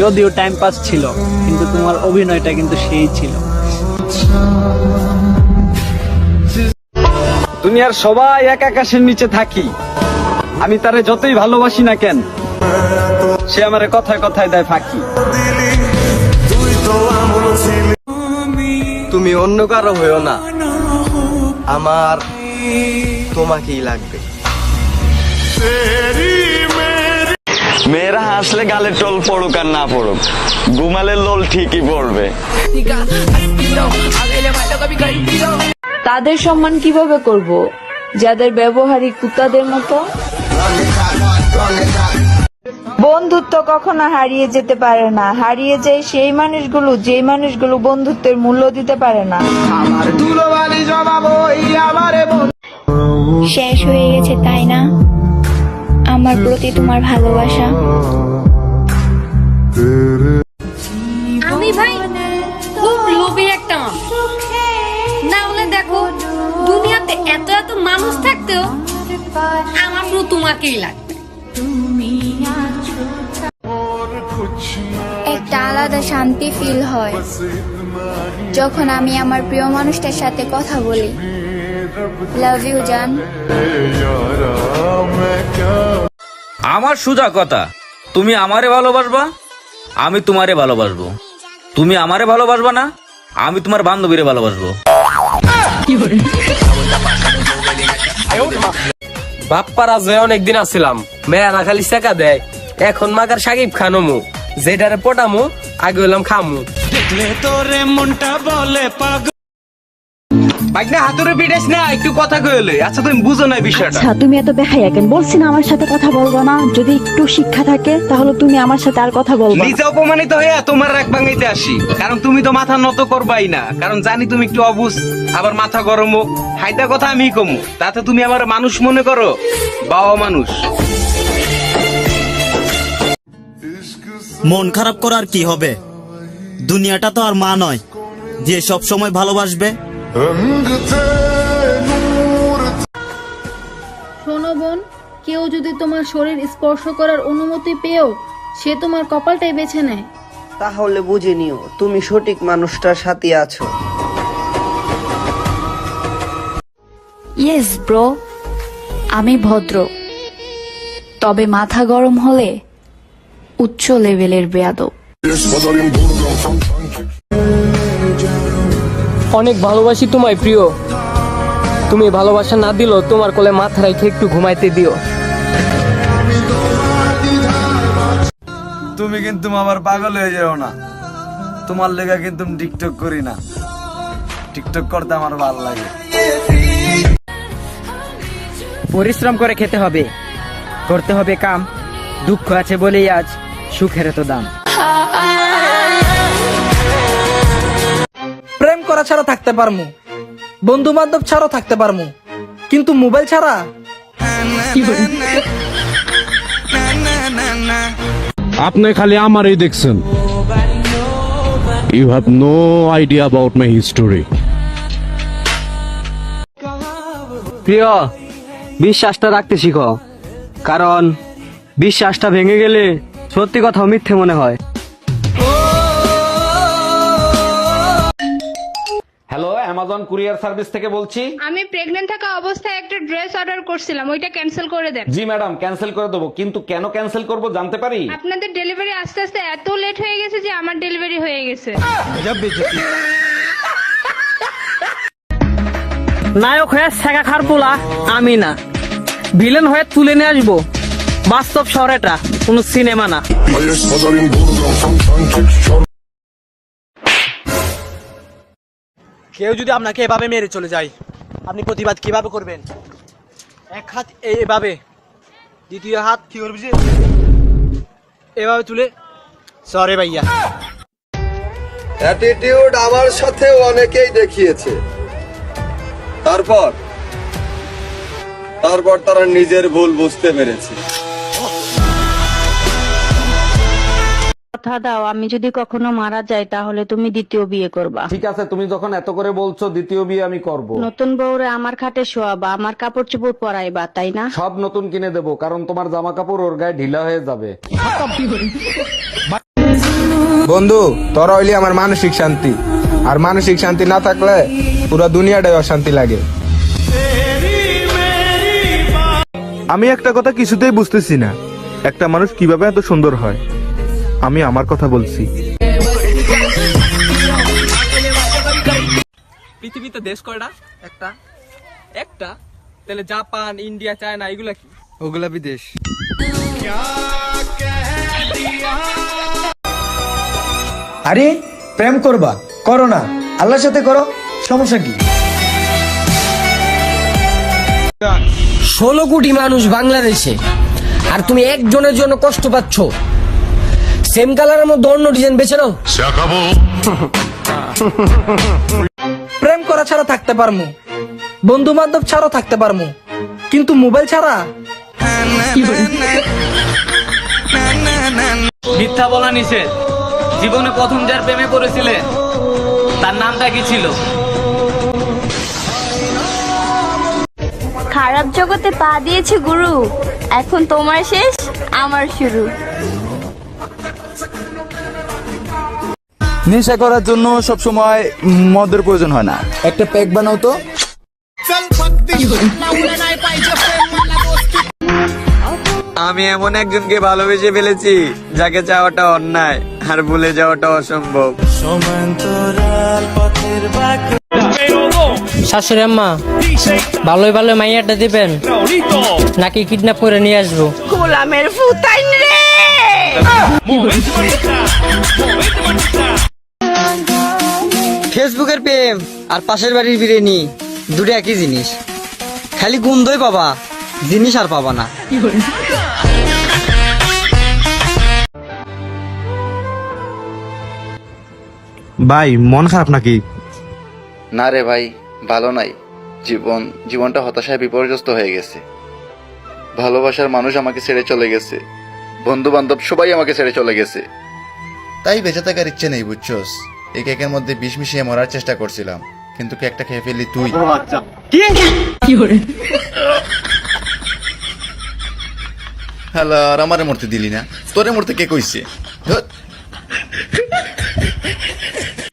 যদিও time pass ছিল, কিন্তু তোমার অভিনয়টা কিন্তু সেই ছিল। দুনিয়ার সবাই এক আকাশের নিচে থাকি, আমি তারে যতই ভালোবাসি না কেন, সে আমারে কথায় কথায় দেয় ফাঁকি। তুমি অন্য কারো হয়েও না, আমার তোমাকেই লাগবে। মেয়েরা হাসলে গালে টোল পড়ুক আর না পড়ুক, ঘুমালে লোল ঠিকই পড়বে। তাদের সম্মান কিভাবে করব যাদের ব্যবহারিক কুত্তাদের মতো? বন্ধুত্ব কখনো হারিয়ে যেতে পারে না, হারিয়ে যায় সেই মানুষগুলো যেই মানুষগুলো বন্ধুত্বের মূল্য দিতে পারে না। শেষ হয়ে গেছে তাই না আমার প্রতি তোমার ভালোবাসা? আমি ভাই খুব লোভী একটা মানুষ, না হলে দেখো দুনিয়াতে এত এত মানুষ থাকতেও আমার শুধু তোমাকেই লাগবে। একটা আলাদা শান্তি ফিল হয় যখন আমি আমার প্রিয় মানুষটার সাথে কথা বলি। লাভ ইউ জান। আমার সোজা কথা, তুমি আমারে ভালোবাসবা, আমি তোমারে ভালোবাসবো। তুমি আমারে ভালোবাসবা না, আমি তোমার বান্ধবীরে ভালোবাসবো। বাপ্পারা যে অনেকদিন আসছিলাম, মেয়েরা খালি শেখা দেয়, এখন মাগার সাকিব খানমু, যেটারে পটামু আগে হইলাম খামু। বাইকটা হাতুড়ে পিটাইস না, একটু কথা কইলে। আচ্ছা তুমি বুঝো না বিষয়টা। আচ্ছা তুমি এত দেখাইয়া কেন? বলছি না আমার সাথে কথা বলবো না। যদি একটু শিক্ষা থাকে তাহলে তুমি আমার সাথে আর কথা বলবো না। নিজে অপমানিত হইয়া তোমার রাগ ভাঙাইতে আসি, কারণ তুমি তো মাথা নত করবাই না, কারণ জানি তুমি একটু অবুঝ, আবার মাথা গরমও। হাইদা কথা আমি কমু, তাতে তুমি আমার মানুষ মনে করো, বাবা মানুষ। মন খারাপ করার কি হবে? দুনিয়াটা তো আর মা নয় যে সব সময় ভালোবাসবে। শোনো বোন, কেউ যদি তোমার শরীর স্পর্শ করার অনুমতি পেয়েও সে তোমার কপালটাই বেছে নেয়, তাহলে বুঝে নিও তুমি সঠিক মানুষটার সাথে আছো। ইয়েস ব্রো, আমি ভদ্র, তবে মাথা গরম হলে উচ্চ লেভেলের বেয়াদব। অনেক ভালোবাসি তোমায় প্রিয়, তুমি ভালোবাসা না দিলেও তোমার কোলে মাথা রেখে একটু ঘুমাইতে দিও। তুমি কিন্তু আমার পাগল হয়ে যাও না, তোমার লেগা কিন্তু টিকটক করি না, টিকটক করতে আমার ভালো লাগে। পরিশ্রম করে খেতে হবে, করতে হবে কাম, দুঃখ আছে বলেই আজ সুখের এত দাম। প্রেম করা ছাড়া থাকতে পারমু, বন্ধু বান্ধব ছাড়াও থাকতে পারমু, কিন্তু মোবাইল ছাড়া। আপনি খালি আমারই দেখছেন, you have no idea about my history. প্রিয়, বিশ্বাসটা রাখতে শিখো, কারণ বিশ্বাসটা ভেঙে গেলে সত্যি কথা মিথ্যে মনে হয়। হ্যালো, অ্যামাজন কুরিয়ার সার্ভিস থেকে বলছি। আমি প্রেগন্যান্ট থাকা অবস্থায় একটা ড্রেস অর্ডার করছিলাম, ওইটা ক্যান্সেল করে দেন। জি ম্যাডাম, ক্যান্সেল করে দেবো, কিন্তু কেন ক্যান্সেল করব জানতে পারি? আপনাদের ডেলিভারি আস্তে আস্তে এত লেট হয়ে গেছে যে আমার ডেলিভারি হয়ে গেছে। নায়ক হয়ে শেখা খার পোলা আমি না, ভিলেন হয়ে তুলে নিয়ে আসবো। বাস্তব শহর, এটা কোনো সিনেমা না। কেউ যদি আপনাকে এভাবে মেরে চলে যায়, আপনি প্রতিবাদ কিভাবে করবেন? এক হাত এভাবে, দ্বিতীয় হাত কি করবি যে এভাবে তুলে, সরি ভাইয়া। অ্যাটিটিউড আমার সাথে অনেকেই দেখিয়েছে, তারপর তারা নিজের ভুল বুঝতে পেরেছে। কথা দাও, আমি যদি কখনো মারা যাই তাহলে তুমি দ্বিতীয় বিয়ে করবা। ঠিক আছে, তুমি যখন এত করে বলছো, দ্বিতীয় বিয়ে আমি করব। নতুন বউরে আমার খাটে শোয়াবা, আমার কাপড় চোপড় পরাইবা, তাই না? সব নতুন কিনে দেবো, কারণ তোমার জামা কাপড় ওর গায়ে ঢিলা হয়ে যাবে। বন্ধু তোরা হইলি আমার মানসিক শান্তি, আর মানসিক শান্তি না থাকলে পুরো দুনিয়াটাই অশান্তি লাগে। আমি একটা কথা কিছুতেই বুঝতেছি না, একটা মানুষ কিভাবে এত সুন্দর হয়। আমি আমার কথা বলছি। পৃথিবীতে দেশ কয়টা? একটা। একটা? তাহলে জাপান, ইন্ডিয়া, চায়না এগুলা কি? ওগুলা বিদেশ। আরে প্রেম করবা, করো না, আল্লাহর সাথে করো, সমস্যা কি? 16 কোটি মানুষ বাংলাদেশে, আর তুমি একজনের জন্য কষ্ট পাচ্ছ। সেম কালারের মধ্যে অন্য ডিজাইন বেছে নাও। প্রেম করা ছাড়া থাকতে পারমু, বন্ধু বান্ধব ছাড়াও থাকতে পারমু, কিন্তু মোবাইল ছাড়া মিথ্যা বলা নিষেধ। জীবনে প্রথম যার প্রেমে পড়েছিলে তার নামটা কি ছিল? খারাপ জগতে পা দিয়েছে গুরু, এখন তোমার শেষ আমার শুরু। নেশা করার জন্য সবসময় মদের প্রয়োজন হয় না, একটা প্যাক বানাও তো। আমি এমন একজনকে ভালোবেসে ফেলেছি যাকে চাওয়াটা অন্যায় আর ভুলে যাওয়াটা অসম্ভব। শাশুড়ি আম্মা, ভালোই ভালো মাইয়াটা দিবেন নাকি কিডন্যাপ করে নিয়ে আসবো? গোলামের ফুতাইন রে। ফেসবুকের প্রেম আর পাশের বাড়ির বিরিয়ানি দুটো একই জিনিস, খালি গন্ধই পাবা, জিনিস আর পাবা না। ভাই মন খারাপ নাকি? না রে ভাই, ভালো নাই। জীবনটা হতাশায় বিপর্যস্ত হয়ে গেছে। ভালোবাসার মানুষ আমাকে ছেড়ে চলে গেছে, বন্ধু বান্ধব সবাই আমাকে ছেড়ে চলে গেছে। তাই বেঁচে থাকার ইচ্ছে নেই, বুঝছস? এই কেকের মধ্যে বিষ মিশিয়ে মরার চেষ্টা করছিলাম, কিন্তু কেকটা খেয়ে ফেললি তুই। হ্যালো, আর আমারে মরতে দিলি না? তোরে মরতে কে কইছে? ধুৎ।